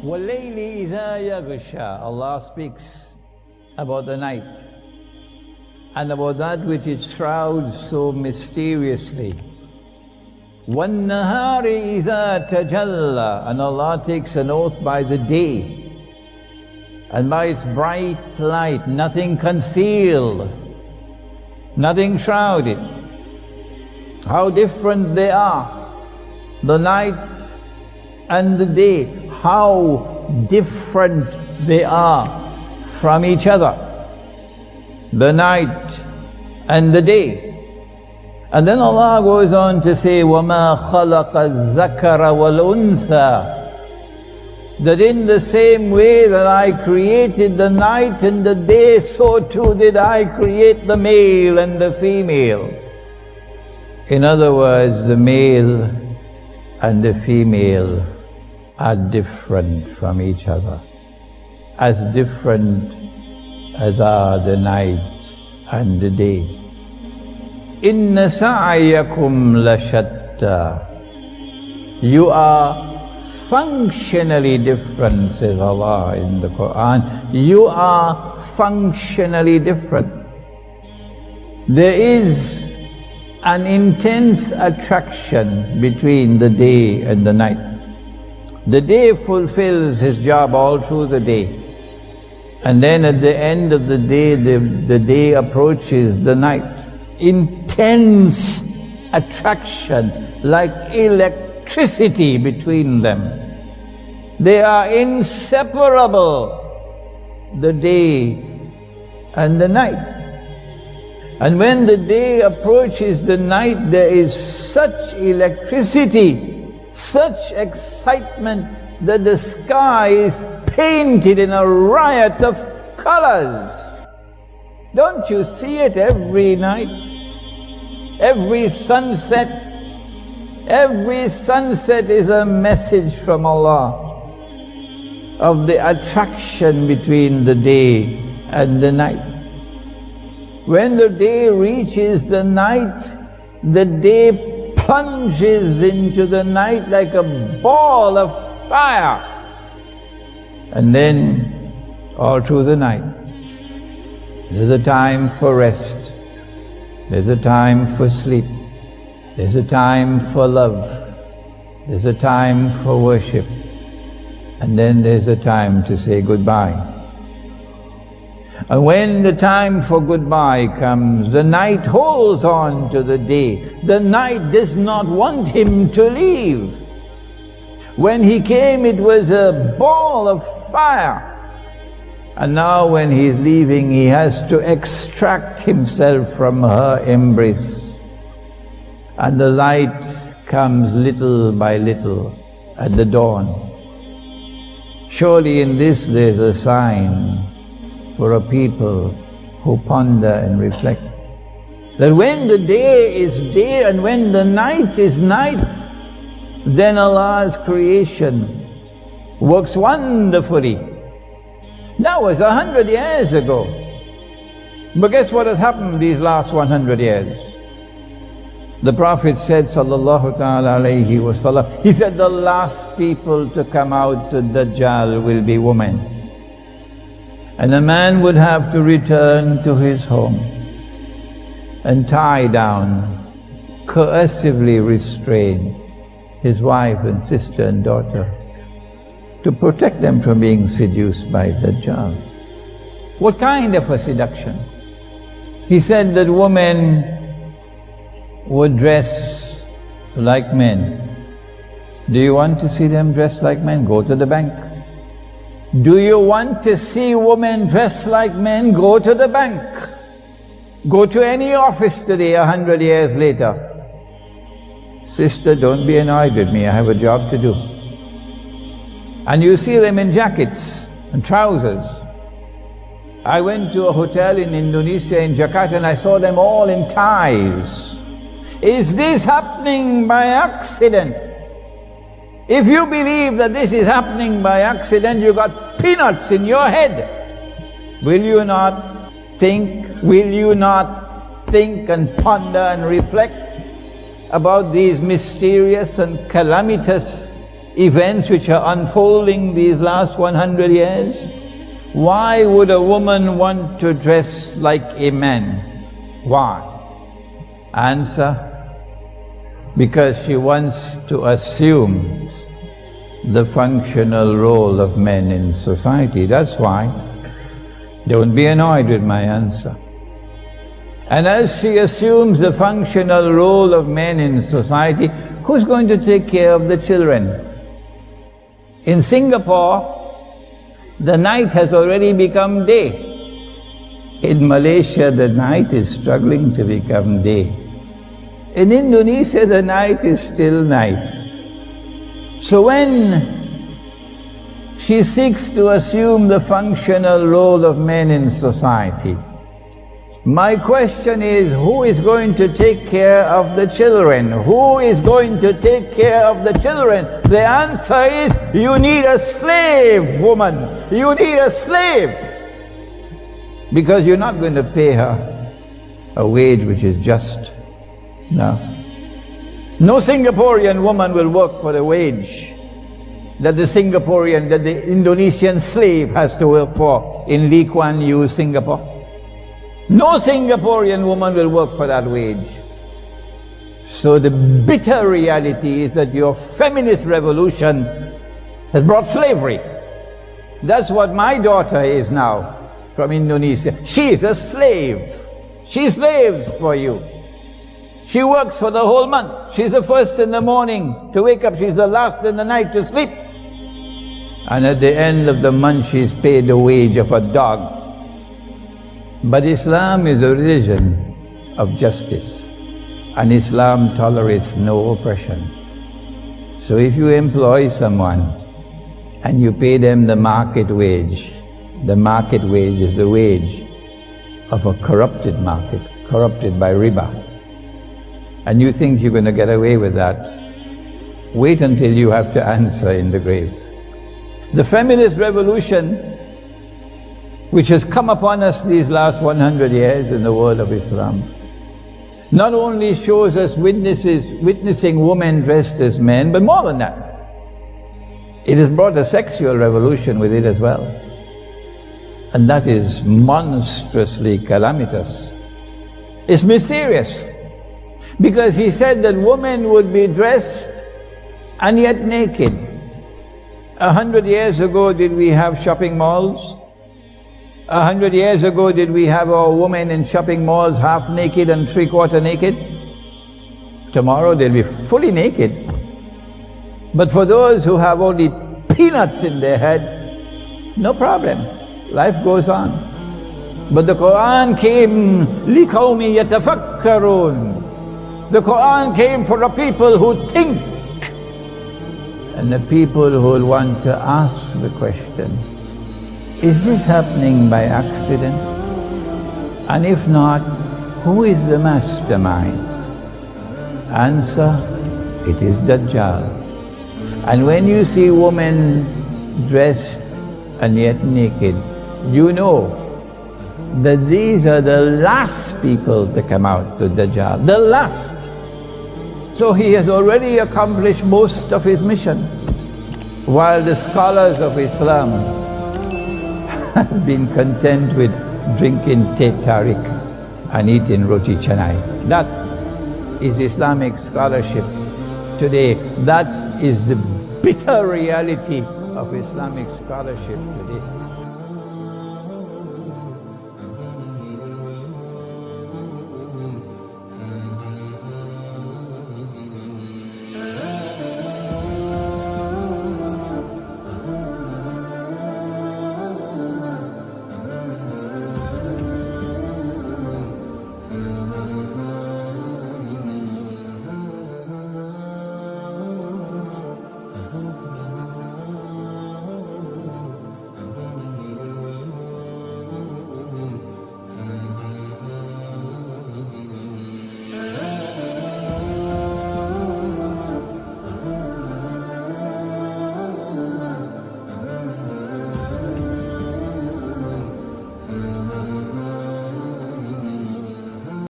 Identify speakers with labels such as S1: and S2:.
S1: وَاللَّيْلِ إِذَا يَغْشَى. Allah speaks about the night and about that which it shrouds so mysteriously. وَالنَّهَارِ إِذَا تَجَلَّى. And Allah takes an oath by the day and by its bright light, nothing concealed, nothing shrouded. How different they are, the night and the day, how different they are from each other, the night and the day. And then Allah goes on to say, وَمَا خَلَقَ الذَّكَرَ وَالْأُنثَى. That in the same way that I created the night and the day, so too did I create the male and the female. In other words, the male and the female are different from each other, as different as are the night and the day. Inna sa'yakum lashatta. You are functionally different, says Allah in the Quran. You are functionally different. There is an intense attraction between the day and the night. The day fulfills his job all through the day. And then at the end of the day, the day approaches the night. Intense attraction, like electricity between them. They are inseparable, the day and the night. And when the day approaches the night, there is such electricity, such excitement that the sky is painted in a riot of colors. Don't you see it every night? Every sunset is a message from Allah of the attraction between the day and the night. When the day reaches the night, the day plunges into the night like a ball of fire. And then, all through the night, there's a time for rest, there's a time for sleep, there's a time for love, there's a time for worship, and then there's a time to say goodbye. And when the time for goodbye comes, the night holds on to the day. The night does not want him to leave. When he came, it was a ball of fire. And now when he's leaving, he has to extract himself from her embrace. And the light comes little by little at the dawn. Surely in this there's a sign for a people who ponder and reflect. That when the day is day and when the night is night, then Allah's creation works wonderfully. That was 100 years ago. But guess what has happened these last 100 years? The Prophet said, sallallahu ta'ala alayhi wa sallam, he said, the last people to come out to Dajjal will be women. And a man would have to return to his home and tie down, coercively restrain his wife and sister and daughter to protect them from being seduced by Dajjal. What kind of a seduction? He said that women would dress like men. Do you want to see them dress like men? Go to the bank. Do you want to see women dressed like men? Go to the bank. Go to any office today 100 years later. Sister, don't be annoyed with me, I have a job to do. And you see them in jackets and trousers. I went to a hotel in Indonesia, in Jakarta, and I saw them all in ties. Is this happening by accident? If you believe that this is happening by accident, you got peanuts in your head. Will you not think and ponder and reflect about these mysterious and calamitous events which are unfolding these last 100 years? Why would a woman want to dress like a man? Why? Answer: because she wants to assume the functional role of men in society. That's why. Don't be annoyed with my answer. And as she assumes the functional role of men in society, who's going to take care of the children? In Singapore, the night has already become day. In Malaysia, the night is struggling to become day. In Indonesia, the night is still night. So when she seeks to assume the functional role of men in society, my question is, who is going to take care of the children? Who is going to take care of the children? The answer is, you need a slave, woman. You need a slave. Because you're not going to pay her a wage which is just. No. No Singaporean woman will work for the wage that the Indonesian slave has to work for in Lee Kuan Yew, Singapore. No Singaporean woman will work for that wage. So the bitter reality is that your feminist revolution has brought slavery. That's what my daughter is now from Indonesia. She is a slave. She slaves for you. She works for the whole month. She's the first in the morning to wake up. She's the last in the night to sleep. And at the end of the month, she's paid the wage of a dog. But Islam is a religion of justice. And Islam tolerates no oppression. So if you employ someone and you pay them the market wage is the wage of a corrupted market, corrupted by riba. And you think you're going to get away with that, wait until you have to answer in the grave. The feminist revolution, which has come upon us these last 100 years in the world of Islam, not only shows us witnessing women dressed as men, but more than that, it has brought a sexual revolution with it as well. And that is monstrously calamitous. It's mysterious. Because he said that women would be dressed and yet naked. 100 years ago, did we have shopping malls? 100 years ago, did we have our women in shopping malls half naked and three-quarter naked? Tomorrow they'll be fully naked. But for those who have only peanuts in their head, no problem. Life goes on. But the Quran came لِقَوْمِ يَتَفَكَّرُونَ. The Quran came for the people who think, and the people who will want to ask the question, is this happening by accident? And if not, who is the mastermind? Answer, it is Dajjal. And when you see women dressed and yet naked, you know that these are the last people to come out to Dajjal, the last. So he has already accomplished most of his mission, while the scholars of Islam have been content with drinking teh tarik and eating roti canai. That is Islamic scholarship today. That is the bitter reality of Islamic scholarship today.